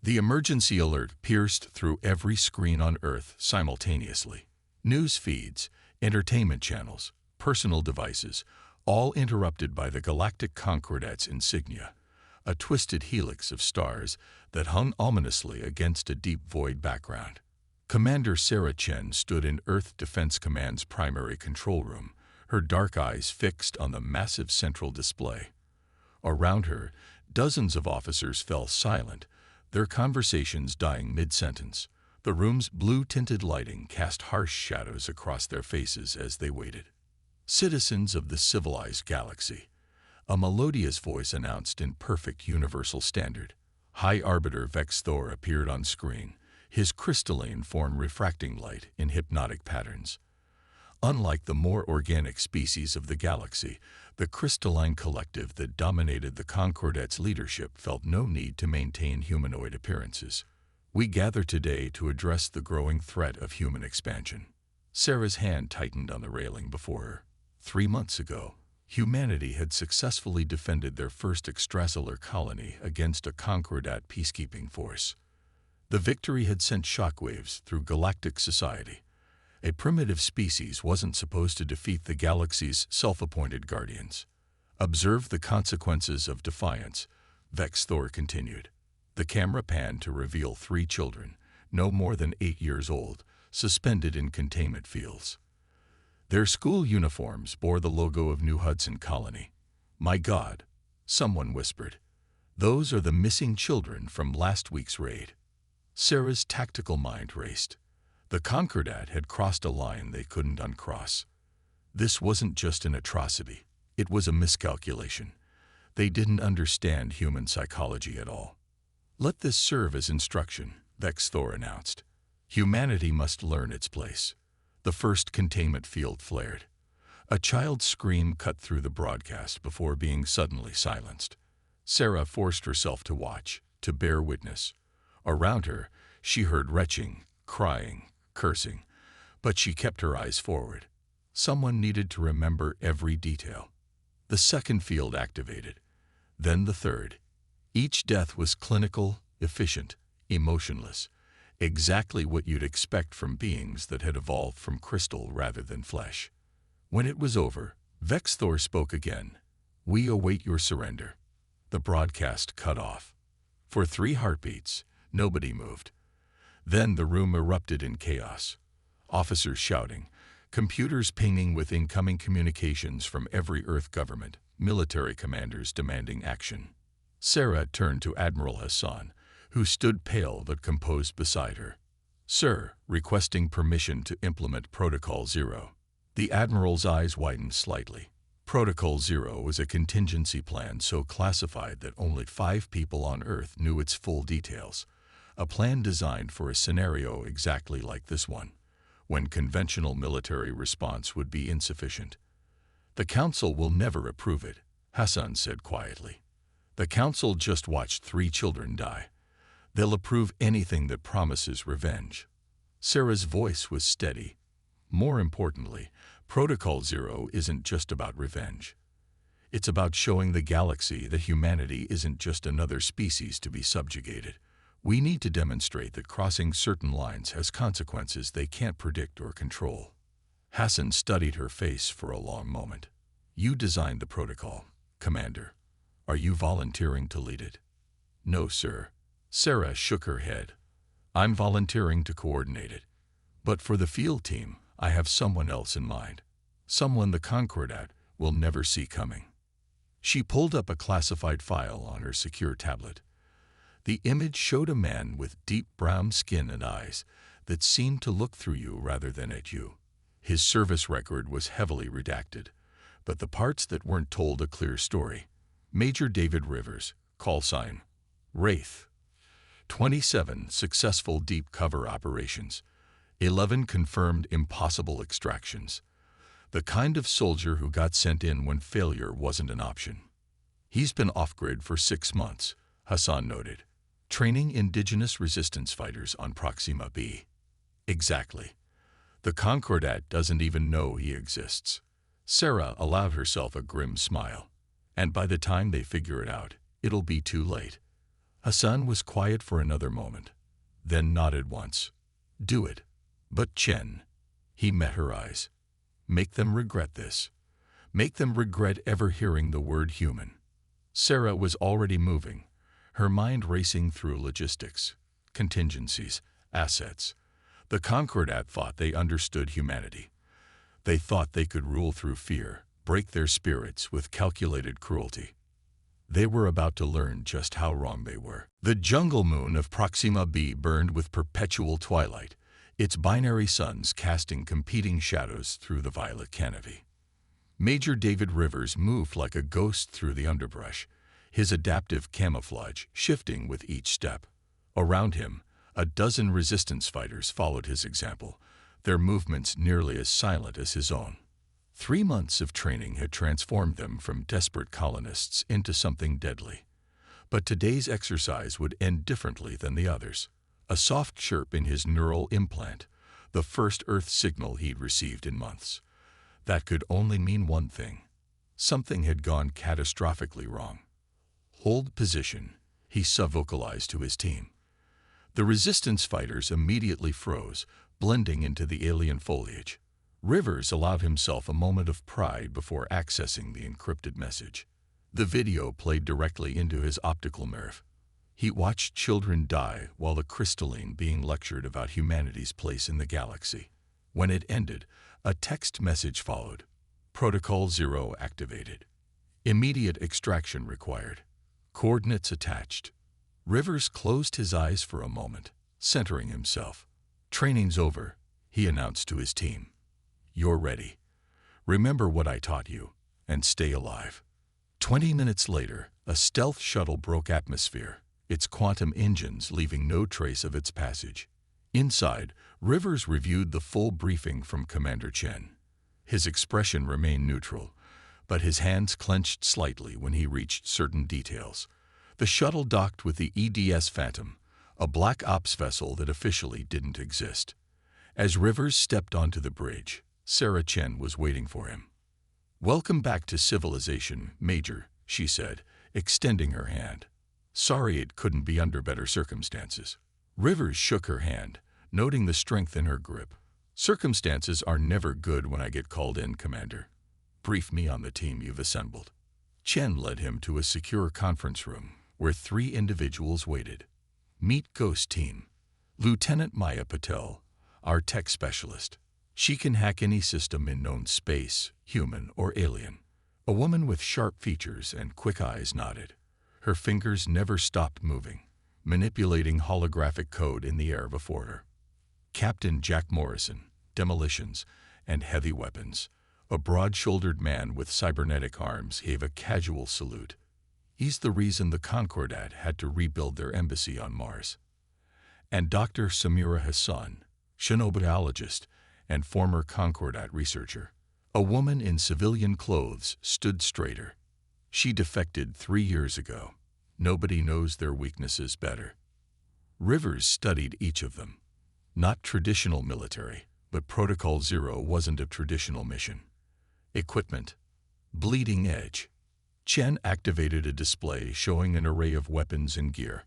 The emergency alert pierced through every screen on Earth simultaneously. News feeds, entertainment channels, personal devices, all interrupted by the Galactic Concordat's insignia, a twisted helix of stars that hung ominously against a deep void background. Commander Sarah Chen stood in Earth Defense Command's primary control room, her dark eyes fixed on the massive central display. Around her, dozens of officers fell silent, their conversations dying mid-sentence. The room's blue-tinted lighting cast harsh shadows across their faces as they waited. "Citizens of the civilized galaxy," a melodious voice announced in perfect universal standard. High Arbiter Vex Thor appeared on screen, his crystalline form refracting light in hypnotic patterns. Unlike the more organic species of the galaxy, the crystalline collective that dominated the Concordat's leadership felt no need to maintain humanoid appearances. "We gather today to address the growing threat of human expansion." Sarah's hand tightened on the railing before her. 3 months ago, humanity had successfully defended their first extrasolar colony against a Concordat peacekeeping force. The victory had sent shockwaves through galactic society. A primitive species wasn't supposed to defeat the galaxy's self-appointed guardians. "Observe the consequences of defiance," Vex Thor continued. The camera panned to reveal 3 children, no more than 8 years old, suspended in containment fields. Their school uniforms bore the logo of New Hudson Colony. "My God," someone whispered. "Those are the missing children from last week's raid." Sarah's tactical mind raced. The Concordat had crossed a line they couldn't uncross. This wasn't just an atrocity, it was a miscalculation. They didn't understand human psychology at all. "Let this serve as instruction," Vex Thor announced. "Humanity must learn its place." The first containment field flared. A child's scream cut through the broadcast before being suddenly silenced. Sarah forced herself to watch, to bear witness. Around her, she heard retching, crying, cursing, but she kept her eyes forward. Someone needed to remember every detail. The second field activated, then the third. Each death was clinical, efficient, emotionless, exactly what you'd expect from beings that had evolved from crystal rather than flesh. When it was over, Vex Thor spoke again. "We await your surrender." The broadcast cut off. For 3 heartbeats, nobody moved. Then the room erupted in chaos. Officers shouting, computers pinging with incoming communications from every Earth government, military commanders demanding action. Sarah turned to Admiral Hassan, who stood pale but composed beside her. "Sir, requesting permission to implement Protocol Zero." The Admiral's eyes widened slightly. Protocol Zero was a contingency plan so classified that only 5 people on Earth knew its full details. A plan designed for a scenario exactly like this one, when conventional military response would be insufficient. "The Council will never approve it," Hassan said quietly. "The Council just watched 3 children die. They'll approve anything that promises revenge." Sarah's voice was steady. "More importantly, Protocol Zero isn't just about revenge. It's about showing the galaxy that humanity isn't just another species to be subjugated. We need to demonstrate that crossing certain lines has consequences they can't predict or control." Hassan studied her face for a long moment. "You designed the protocol, Commander. Are you volunteering to lead it?" "No, sir." Sarah shook her head. "I'm volunteering to coordinate it. But for the field team, I have someone else in mind. Someone the Concordat will never see coming." She pulled up a classified file on her secure tablet. The image showed a man with deep brown skin and eyes that seemed to look through you rather than at you. His service record was heavily redacted, but the parts that weren't told a clear story. Major David Rivers, call sign Wraith. 27 successful deep cover operations. 11 confirmed impossible extractions. The kind of soldier who got sent in when failure wasn't an option. "He's been off-grid for 6 months, Hassan noted. "Training indigenous resistance fighters on Proxima B." "Exactly. The Concordat doesn't even know he exists." Sarah allowed herself a grim smile. "And by the time they figure it out, it'll be too late." Hassan was quiet for another moment, then nodded once. Do it. But Chen. He met her eyes. Make them regret this. Make them regret ever hearing the word human. Sarah was already moving, her mind racing through logistics, contingencies, assets. The Concordat thought they understood humanity. They thought they could rule through fear, break their spirits with calculated cruelty. They were about to learn just how wrong they were. The jungle moon of Proxima b burned with perpetual twilight, its binary suns casting competing shadows through the violet canopy. Major David Rivers moved like a ghost through the underbrush, his adaptive camouflage shifting with each step. Around him, a dozen resistance fighters followed his example, their movements nearly as silent as his own. 3 months of training had transformed them from desperate colonists into something deadly. But today's exercise would end differently than the others. A soft chirp in his neural implant, the first Earth signal he'd received in months. That could only mean one thing. Something had gone catastrophically wrong. Hold position, he subvocalized to his team. The resistance fighters immediately froze, blending into the alien foliage. Rivers allowed himself a moment of pride before accessing the encrypted message. The video played directly into his optical nerve. He watched children die while the crystalline being lectured about humanity's place in the galaxy. When it ended, a text message followed. Protocol 0 activated. Immediate extraction required. Coordinates attached. Rivers closed his eyes for a moment, centering himself. Training's over, he announced to his team. You're ready. Remember what I taught you, and stay alive. 20 minutes later, a stealth shuttle broke atmosphere, its quantum engines leaving no trace of its passage. Inside, Rivers reviewed the full briefing from Commander Chen. His expression remained neutral, but his hands clenched slightly when he reached certain details. The shuttle docked with the EDS Phantom, a black ops vessel that officially didn't exist. As Rivers stepped onto the bridge, Sarah Chen was waiting for him. Welcome back to civilization, Major, she said, extending her hand. Sorry it couldn't be under better circumstances. Rivers shook her hand, noting the strength in her grip. Circumstances are never good when I get called in, Commander. Brief me on the team you've assembled. Chen led him to a secure conference room where 3 individuals waited. Meet Ghost Team. Lieutenant Maya Patel, our tech specialist. She can hack any system in known space, human or alien. A woman with sharp features and quick eyes nodded. Her fingers never stopped moving, manipulating holographic code in the air before her. Captain Jack Morrison, demolitions and heavy weapons. A broad-shouldered man with cybernetic arms gave a casual salute. He's the reason the Concordat had to rebuild their embassy on Mars. And Dr. Samira Hassan, xenobiologist and former Concordat researcher. A woman in civilian clothes stood straighter. She defected 3 years ago. Nobody knows their weaknesses better. Rivers studied each of them. Not traditional military, but Protocol 0 wasn't a traditional mission. Equipment. Bleeding edge. Chen activated a display showing an array of weapons and gear.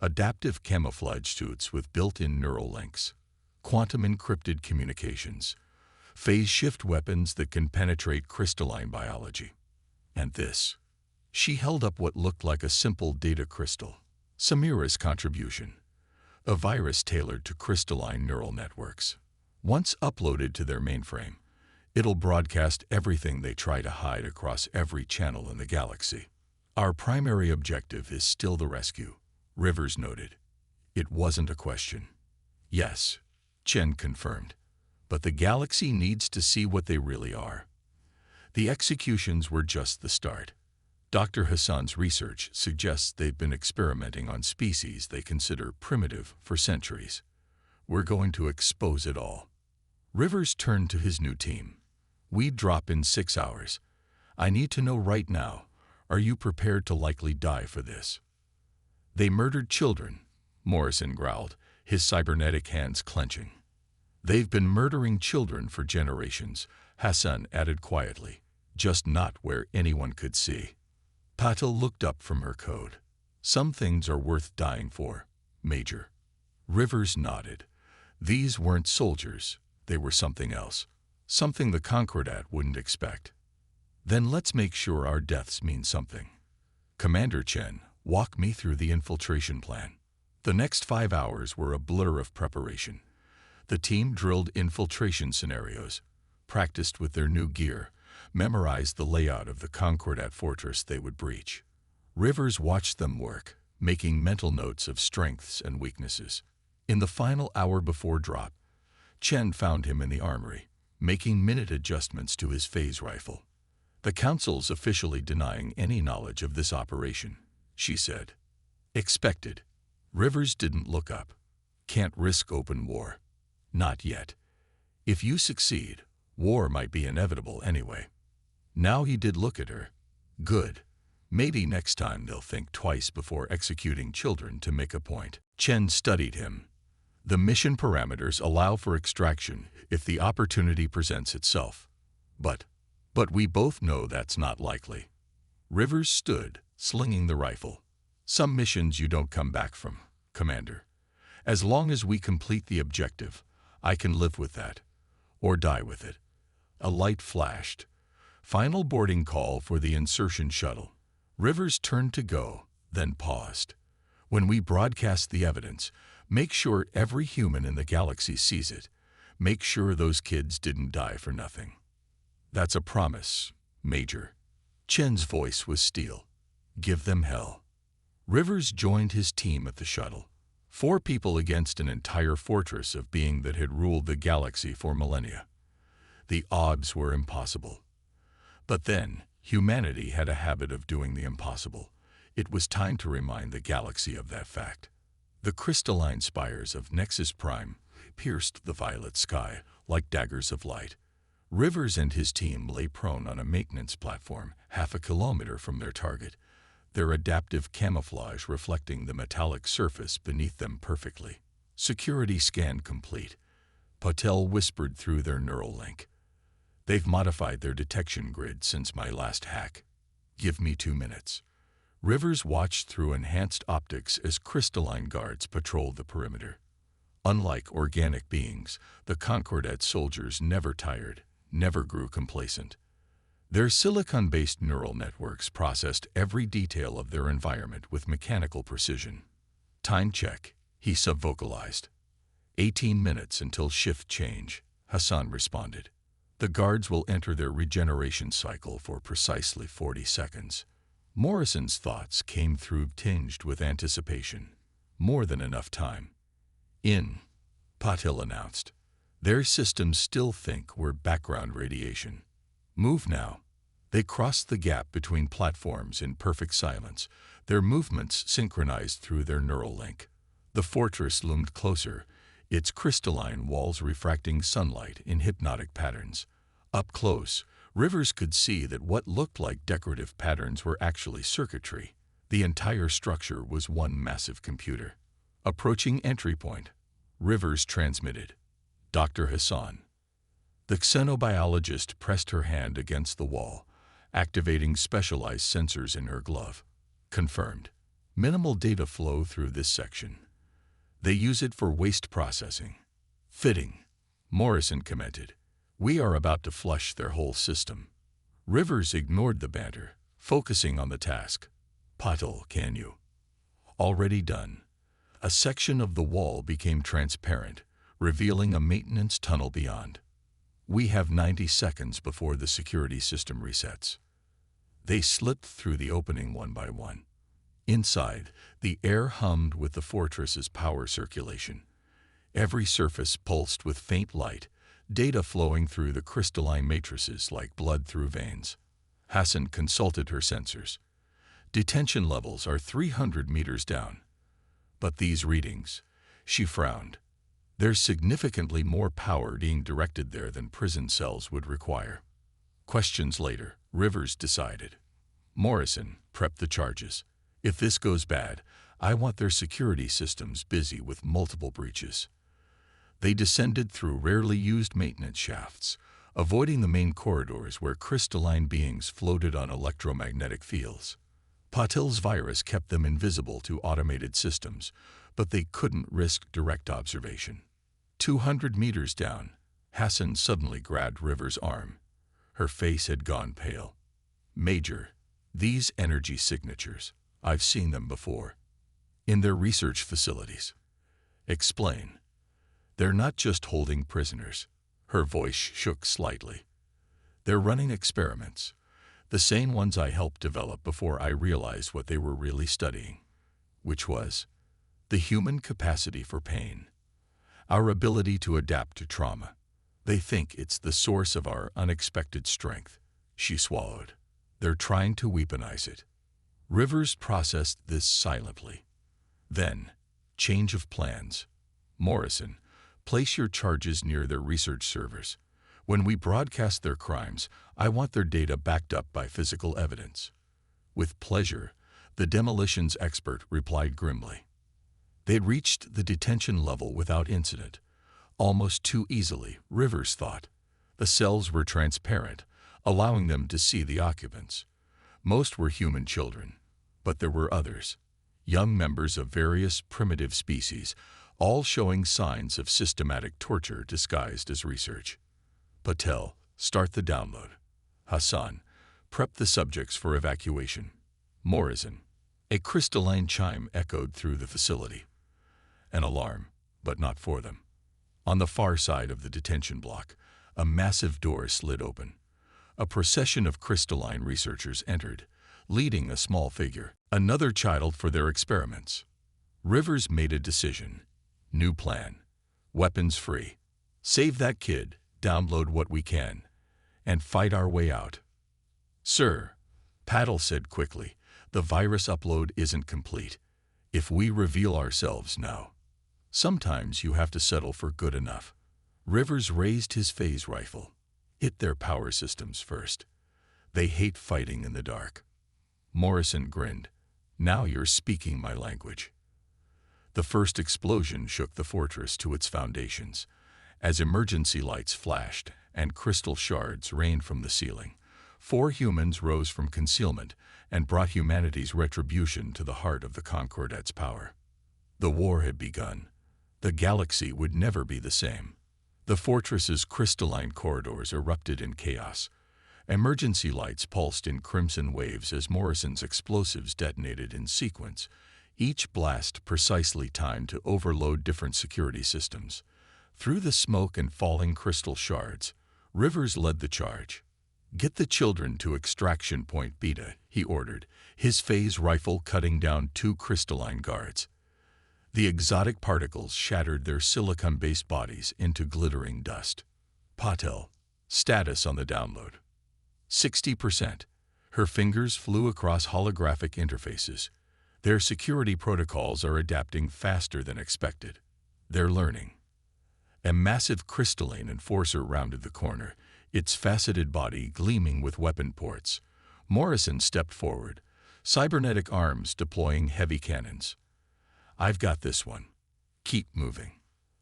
Adaptive camouflage suits with built-in neural links. Quantum encrypted communications. Phase shift weapons that can penetrate crystalline biology. And this. She held up what looked like a simple data crystal. Samira's contribution. A virus tailored to crystalline neural networks. Once uploaded to their mainframe, it'll broadcast everything they try to hide across every channel in the galaxy. Our primary objective is still the rescue, Rivers noted. It wasn't a question. Yes, Chen confirmed. But the galaxy needs to see what they really are. The executions were just the start. Dr. Hassan's research suggests they've been experimenting on species they consider primitive for centuries. We're going to expose it all. Rivers turned to his new team. We drop in 6 hours. I need to know right now, are you prepared to likely die for this? They murdered children, Morrison growled, his cybernetic hands clenching. They've been murdering children for generations, Hassan added quietly, just not where anyone could see. Patel looked up from her code. Some things are worth dying for, Major. Rivers nodded. These weren't soldiers, they were something else. Something the Concordat wouldn't expect. Then let's make sure our deaths mean something. Commander Chen, walk me through the infiltration plan. The next 5 hours were a blur of preparation. The team drilled infiltration scenarios, practiced with their new gear, memorized the layout of the Concordat fortress they would breach. Rivers watched them work, making mental notes of strengths and weaknesses. In the final hour before drop, Chen found him in the armory, making minute adjustments to his phase rifle. The Council's officially denying any knowledge of this operation, she said. Expected. Rivers didn't look up. Can't risk open war. Not yet. If you succeed, war might be inevitable anyway. Now he did look at her. Good. Maybe next time they'll think twice before executing children to make a point. Chen studied him. The mission parameters allow for extraction if the opportunity presents itself. But we both know that's not likely. Rivers stood, slinging the rifle. Some missions you don't come back from, Commander. As long as we complete the objective, I can live with that. Or die with it. A light flashed. Final boarding call for the insertion shuttle. Rivers turned to go, then paused. When we broadcast the evidence, make sure every human in the galaxy sees it. Make sure those kids didn't die for nothing. That's a promise, Major. Chen's voice was steel. Give them hell. Rivers joined his team at the shuttle. 4 people against an entire fortress of being that had ruled the galaxy for millennia. The odds were impossible. But then, humanity had a habit of doing the impossible. It was time to remind the galaxy of that fact. The crystalline spires of Nexus Prime pierced the violet sky like daggers of light. Rivers and his team lay prone on a maintenance platform 1/2 kilometer from their target, their adaptive camouflage reflecting the metallic surface beneath them perfectly. Security scan complete. Patel whispered through their neural link. They've modified their detection grid since my last hack. Give me 2 minutes. Rivers watched through enhanced optics as crystalline guards patrolled the perimeter. Unlike organic beings, the Concordat soldiers never tired, never grew complacent. Their silicon-based neural networks processed every detail of their environment with mechanical precision. Time check, he subvocalized. 18 minutes until shift change, Hassan responded. The guards will enter their regeneration cycle for precisely 40 seconds. Morrison's thoughts came through tinged with anticipation. More than enough time. In, Patil announced. Their systems still think we're background radiation. Move now. They crossed the gap between platforms in perfect silence, their movements synchronized through their neural link. The fortress loomed closer, its crystalline walls refracting sunlight in hypnotic patterns. Up close, Rivers could see that what looked like decorative patterns were actually circuitry. The entire structure was one massive computer. Approaching entry point, Rivers transmitted. Dr. Hassan. The xenobiologist pressed her hand against the wall, activating specialized sensors in her glove. Confirmed. Minimal data flow through this section. They use it for waste processing. Fitting. Morrison commented. We are about to flush their whole system. Rivers ignored the banter, focusing on the task. Patil, can you? Already done. A section of the wall became transparent, revealing a maintenance tunnel beyond. We have 90 seconds before the security system resets. They slipped through the opening one by one. Inside, the air hummed with the fortress's power circulation. Every surface pulsed with faint light, data flowing through the crystalline matrices like blood through veins. Hassan consulted her sensors. Detention levels are 300 meters down. But these readings, she frowned. There's significantly more power being directed there than prison cells would require. Questions later, Rivers decided. Morrison, prep the charges. If this goes bad, I want their security systems busy with multiple breaches. They descended through rarely used maintenance shafts, avoiding the main corridors where crystalline beings floated on electromagnetic fields. Patil's virus kept them invisible to automated systems, but they couldn't risk direct observation. 200 meters down, Hassan suddenly grabbed River's arm. Her face had gone pale. "Major, these energy signatures, I've seen them before. In their research facilities." "Explain." "They're not just holding prisoners." Her voice shook slightly. "They're running experiments. The same ones I helped develop before I realized what they were really studying." "Which was?" "The human capacity for pain. Our ability to adapt to trauma. They think it's the source of our unexpected strength." She swallowed. "They're trying to weaponize it." Rivers processed this silently. Then, change of plans. "Morrison, place your charges near their research servers. When we broadcast their crimes, I want their data backed up by physical evidence." "With pleasure," the demolitions expert replied grimly. They'd reached the detention level without incident. Almost too easily, Rivers thought. The cells were transparent, allowing them to see the occupants. Most were human children, but there were others. Young members of various primitive species, all showing signs of systematic torture disguised as research. "Patel, start the download." "Hassan, prep the subjects for evacuation." "Morrison." A crystalline chime echoed through the facility. An alarm, but not for them. On the far side of the detention block, a massive door slid open. A procession of crystalline researchers entered, leading a small figure, another child for their experiments. Rivers made a decision. New plan. Weapons free. Save that kid, download what we can, and fight our way out. "Sir," Patil said quickly, "the virus upload isn't complete. If we reveal ourselves now." "Sometimes you have to settle for good enough." Rivers raised his phase rifle. "Hit their power systems first. They hate fighting in the dark." Morrison grinned. "Now you're speaking my language." The first explosion shook the fortress to its foundations. As emergency lights flashed and crystal shards rained from the ceiling, 4 humans rose from concealment and brought humanity's retribution to the heart of the Concordat's power. The war had begun. The galaxy would never be the same. The fortress's crystalline corridors erupted in chaos. Emergency lights pulsed in crimson waves as Morrison's explosives detonated in sequence, each blast precisely timed to overload different security systems. Through the smoke and falling crystal shards, Rivers led the charge. "Get the children to extraction point Beta," he ordered, his phase rifle cutting down 2 crystalline guards. The exotic particles shattered their silicon-based bodies into glittering dust. "Patil, status on the download." 60%. Her fingers flew across holographic interfaces. "Their security protocols are adapting faster than expected. They're learning." A massive crystalline enforcer rounded the corner, its faceted body gleaming with weapon ports. Morrison stepped forward, cybernetic arms deploying heavy cannons. "I've got this one. Keep moving."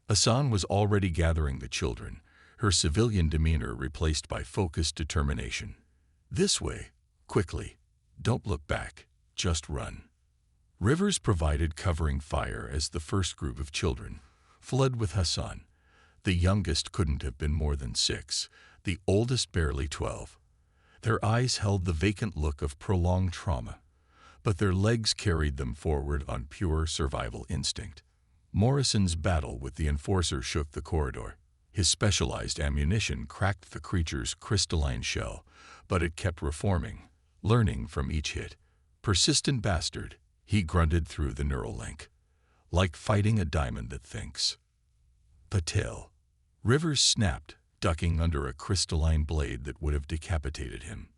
Hassan was already gathering the children, her civilian demeanor replaced by focused determination. "This way, quickly. Don't look back, just run." Rivers provided covering fire as the first group of children fled with Hassan. The youngest couldn't have been more than 6, the oldest barely 12. Their eyes held the vacant look of prolonged trauma, but their legs carried them forward on pure survival instinct. Morrison's battle with the enforcer shook the corridor. His specialized ammunition cracked the creature's crystalline shell, but it kept reforming, learning from each hit. "Persistent bastard," he grunted through the neural link. "Like fighting a diamond that thinks." "Patil." Rivers snapped, ducking under a crystalline blade that would have decapitated him.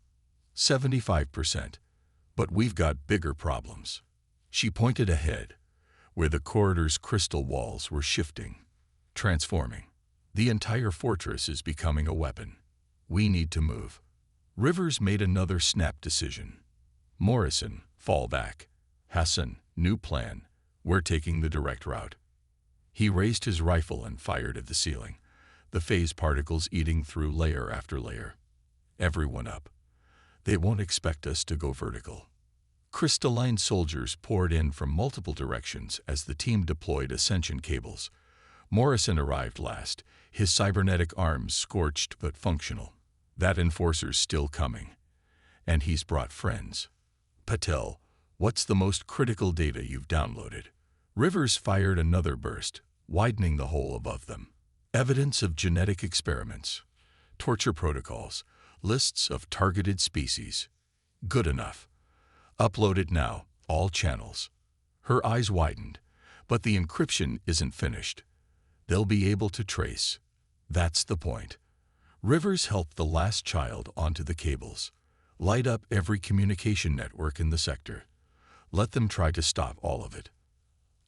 75%. "But we've got bigger problems." She pointed ahead, where the corridor's crystal walls were shifting, transforming. "The entire fortress is becoming a weapon. We need to move." Rivers made another snap decision. "Morrison, fall back. Hassan, new plan. We're taking the direct route." He raised his rifle and fired at the ceiling, the phase particles eating through layer after layer. "Everyone up. They won't expect us to go vertical." Crystalline soldiers poured in from multiple directions as the team deployed ascension cables. Morrison arrived last, his cybernetic arms scorched but functional. That enforcer's still coming. And he's brought friends. Patel, what's the most critical data you've downloaded? Rivers fired another burst, widening the hole above them. Evidence of genetic experiments, torture protocols, lists of targeted species. Good enough. Upload it now, all channels. Her eyes widened, but the encryption isn't finished. They'll be able to trace. That's the point. Rivers helped the last child onto the cables. Light up every communication network in the sector. Let them try to stop all of it.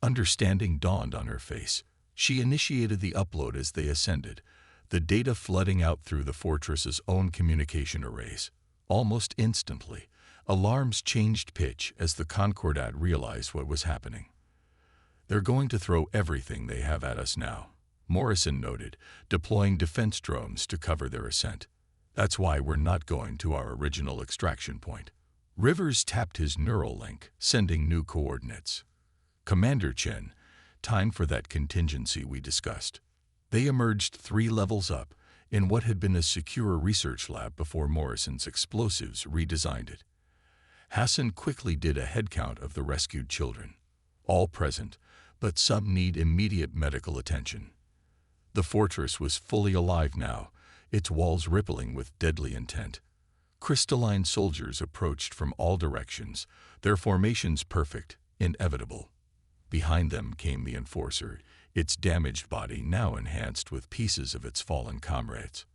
Understanding dawned on her face. She initiated the upload as they ascended, the data flooding out through the fortress's own communication arrays. Almost instantly, alarms changed pitch as the Concordat realized what was happening. They're going to throw everything they have at us now, Morrison noted, deploying defense drones to cover their ascent. That's why we're not going to our original extraction point. Rivers tapped his neural link, sending new coordinates. Commander Chen, time for that contingency we discussed. They emerged 3 levels up in what had been a secure research lab before Morrison's explosives redesigned it. Hassan quickly did a headcount of the rescued children. All present, but some need immediate medical attention. The fortress was fully alive now, its walls rippling with deadly intent. Crystalline soldiers approached from all directions, their formations perfect, inevitable. Behind them came the enforcer, its damaged body now enhanced with pieces of its fallen comrades.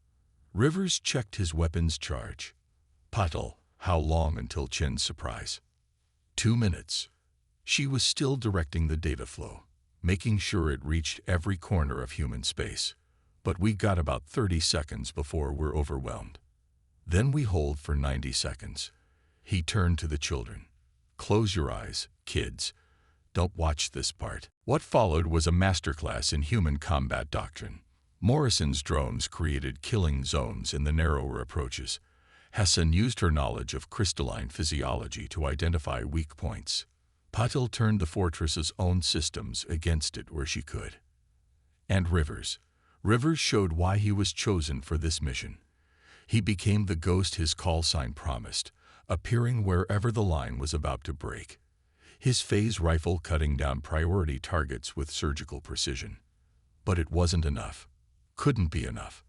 Rivers checked his weapon's charge. Patel, how long until Chen's surprise? 2 minutes. She was still directing the data flow, making sure it reached every corner of human space. But we got about 30 seconds before we're overwhelmed. Then we hold for 90 seconds. He turned to the children. Close your eyes, kids. Don't watch this part. What followed was a masterclass in human combat doctrine. Morrison's drones created killing zones in the narrower approaches. Hassan used her knowledge of crystalline physiology to identify weak points. Patel turned the fortress's own systems against it where she could. And Rivers showed why he was chosen for this mission. He became the ghost his call sign promised, appearing wherever the line was about to break. His phase rifle cutting down priority targets with surgical precision. But it wasn't enough. Couldn't be enough.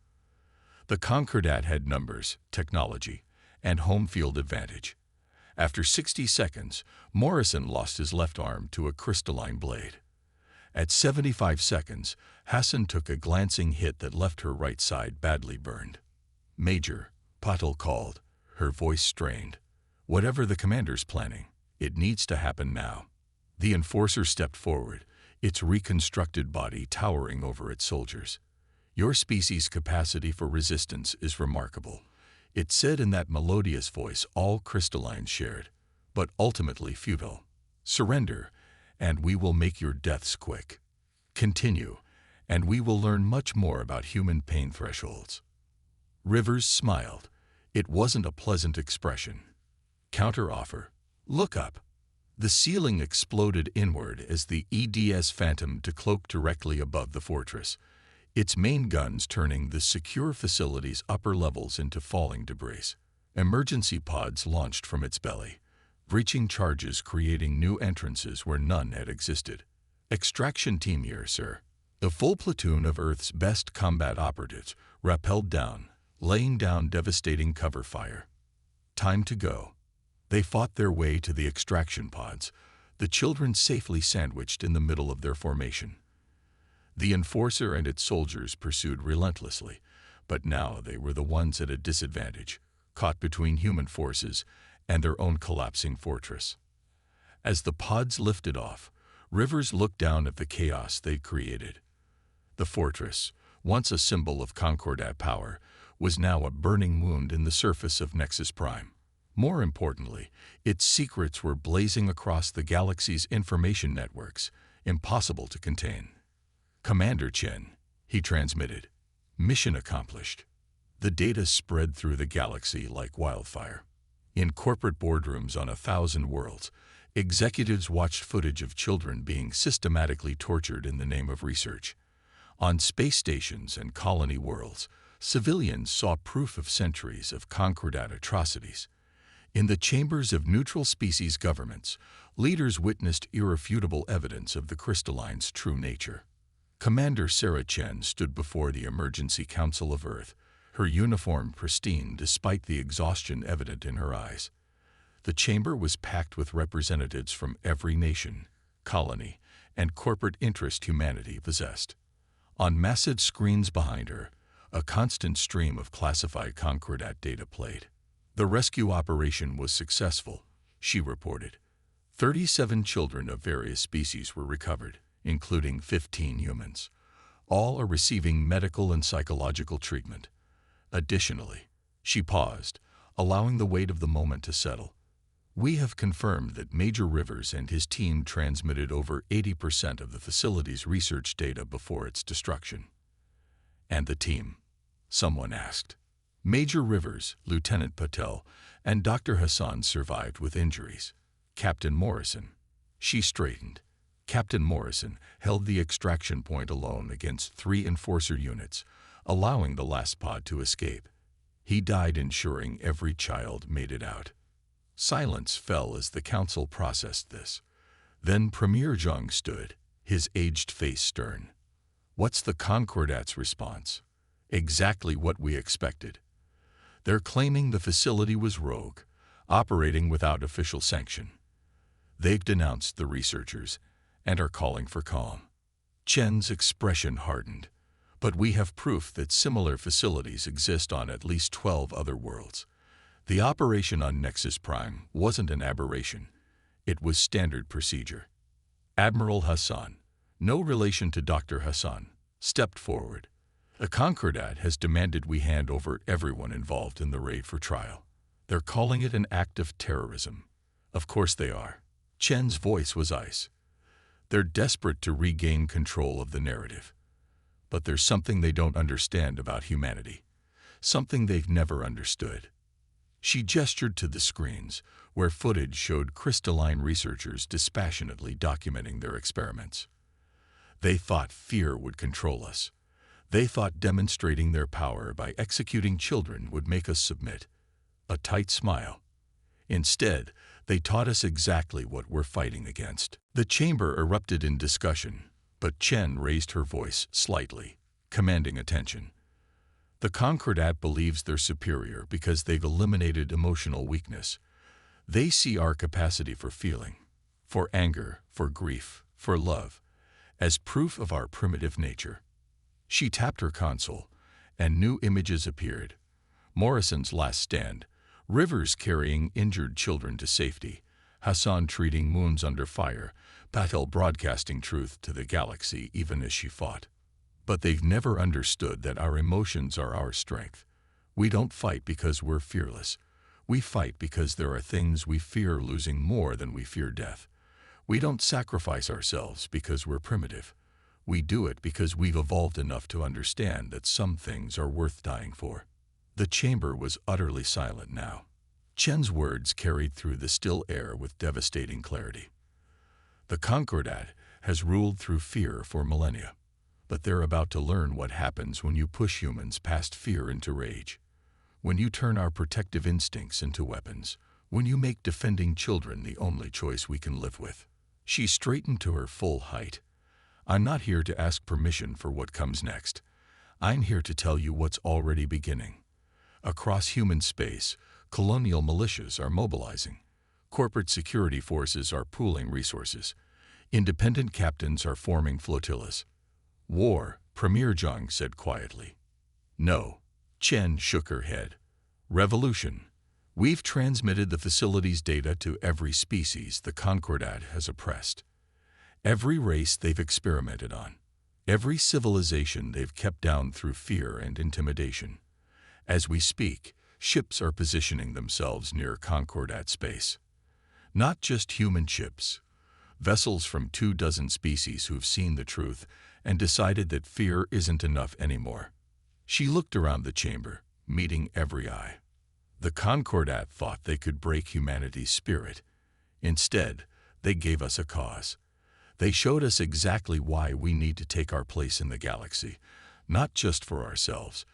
The Concordat had numbers, technology, and home field advantage. After 60 seconds, Morrison lost his left arm to a crystalline blade. At 75 seconds, Hassan took a glancing hit that left her right side badly burned. Major, Patel called, her voice strained. Whatever the commander's planning, it needs to happen now. The enforcer stepped forward, its reconstructed body towering over its soldiers. Your species' capacity for resistance is remarkable, it said in that melodious voice all crystallines shared, but ultimately futile. Surrender, and we will make your deaths quick. Continue, and we will learn much more about human pain thresholds. Rivers smiled. It wasn't a pleasant expression. Counteroffer. Look up. The ceiling exploded inward as the EDS Phantom decloaked directly above the fortress, its main guns turning the secure facility's upper levels into falling debris. Emergency pods launched from its belly, breaching charges creating new entrances where none had existed. Extraction team here, sir. A full platoon of Earth's best combat operatives rappelled down, laying down devastating cover fire. Time to go. They fought their way to the extraction pods, the children safely sandwiched in the middle of their formation. The enforcer and its soldiers pursued relentlessly, but now they were the ones at a disadvantage, caught between human forces and their own collapsing fortress. As the pods lifted off, Rivers looked down at the chaos they'd created. The fortress, once a symbol of Concordat power, was now a burning wound in the surface of Nexus Prime. More importantly, its secrets were blazing across the galaxy's information networks, impossible to contain. Commander Chen, he transmitted. Mission accomplished. The data spread through the galaxy like wildfire. In corporate boardrooms on 1,000 worlds, executives watched footage of children being systematically tortured in the name of research. On space stations and colony worlds, civilians saw proof of centuries of Concordat atrocities. In the chambers of neutral species governments, leaders witnessed irrefutable evidence of the crystalline's true nature. Commander Sarah Chen stood before the Emergency Council of Earth, her uniform pristine despite the exhaustion evident in her eyes. The chamber was packed with representatives from every nation, colony, and corporate interest humanity possessed. On massive screens behind her, a constant stream of classified Concordat data played. The rescue operation was successful, she reported. 37 children of various species were recovered, including 15 humans. All are receiving medical and psychological treatment. Additionally, she paused, allowing the weight of the moment to settle. We have confirmed that Major Rivers and his team transmitted over 80% of the facility's research data before its destruction. And the team? Someone asked. Major Rivers, Lieutenant Patel, and Dr. Hassan survived with injuries. Captain Morrison. She straightened. Captain Morrison held the extraction point alone against 3 enforcer units, allowing the last pod to escape. He died ensuring every child made it out. Silence fell as the council processed this. Then Premier Zhang stood, his aged face stern. What's the Concordat's response? Exactly what we expected. They're claiming the facility was rogue, operating without official sanction. They've denounced the researchers and are calling for calm. Chen's expression hardened. But we have proof that similar facilities exist on at least 12 other worlds. The operation on Nexus Prime wasn't an aberration. It was standard procedure. Admiral Hassan, no relation to Dr. Hassan, stepped forward. The Concordat has demanded we hand over everyone involved in the raid for trial. They're calling it an act of terrorism. Of course they are. Chen's voice was ice. They're desperate to regain control of the narrative. But there's something they don't understand about humanity. Something they've never understood. She gestured to the screens, where footage showed crystalline researchers dispassionately documenting their experiments. They thought fear would control us. They thought demonstrating their power by executing children would make us submit. A tight smile. Instead, they taught us exactly what we're fighting against. The chamber erupted in discussion, but Chen raised her voice slightly, commanding attention. The Concordat believes they're superior because they've eliminated emotional weakness. They see our capacity for feeling, for anger, for grief, for love, as proof of our primitive nature. She tapped her console, and new images appeared. Morrison's last stand, Rivers carrying injured children to safety, Hassan treating wounds under fire, Patel broadcasting truth to the galaxy even as she fought. But they've never understood that our emotions are our strength. We don't fight because we're fearless. We fight because there are things we fear losing more than we fear death. We don't sacrifice ourselves because we're primitive. We do it because we've evolved enough to understand that some things are worth dying for. The chamber was utterly silent now. Chen's words carried through the still air with devastating clarity. The Concordat has ruled through fear for millennia, but they're about to learn what happens when you push humans past fear into rage, when you turn our protective instincts into weapons, when you make defending children the only choice we can live with. She straightened to her full height. I'm not here to ask permission for what comes next. I'm here to tell you what's already beginning. Across human space, colonial militias are mobilizing. Corporate security forces are pooling resources. Independent captains are forming flotillas. War, Premier Zhang said quietly. No. Chen shook her head. Revolution. We've transmitted the facility's data to every species the Concordat has oppressed. Every race they've experimented on. Every civilization they've kept down through fear and intimidation. As we speak, ships are positioning themselves near Concordat space. Not just human ships. Vessels from 24 species who've seen the truth and decided that fear isn't enough anymore. She looked around the chamber, meeting every eye. The Concordat thought they could break humanity's spirit. Instead, they gave us a cause. They showed us exactly why we need to take our place in the galaxy, not just for ourselves,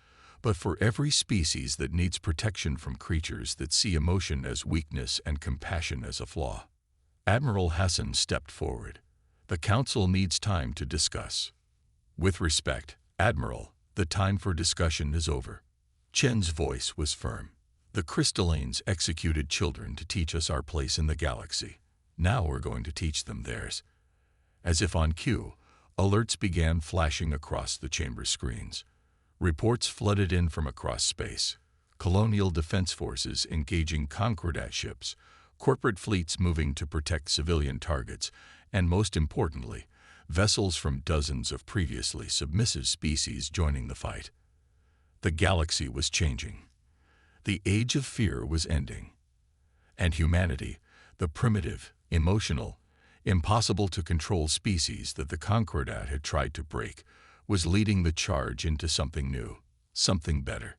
but for every species that needs protection from creatures that see emotion as weakness and compassion as a flaw. Admiral Hassan stepped forward. The Council needs time to discuss. With respect, Admiral, the time for discussion is over. Chen's voice was firm. The Crystallines executed children to teach us our place in the galaxy. Now we're going to teach them theirs. As if on cue, alerts began flashing across the chamber screens. Reports flooded in from across space. Colonial defense forces engaging Concordat ships, corporate fleets moving to protect civilian targets, and most importantly, vessels from dozens of previously submissive species joining the fight. The galaxy was changing. The age of fear was ending. And humanity, the primitive, emotional, impossible-to-control species that the Concordat had tried to break, was leading the charge into something new, something better,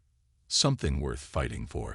something worth fighting for.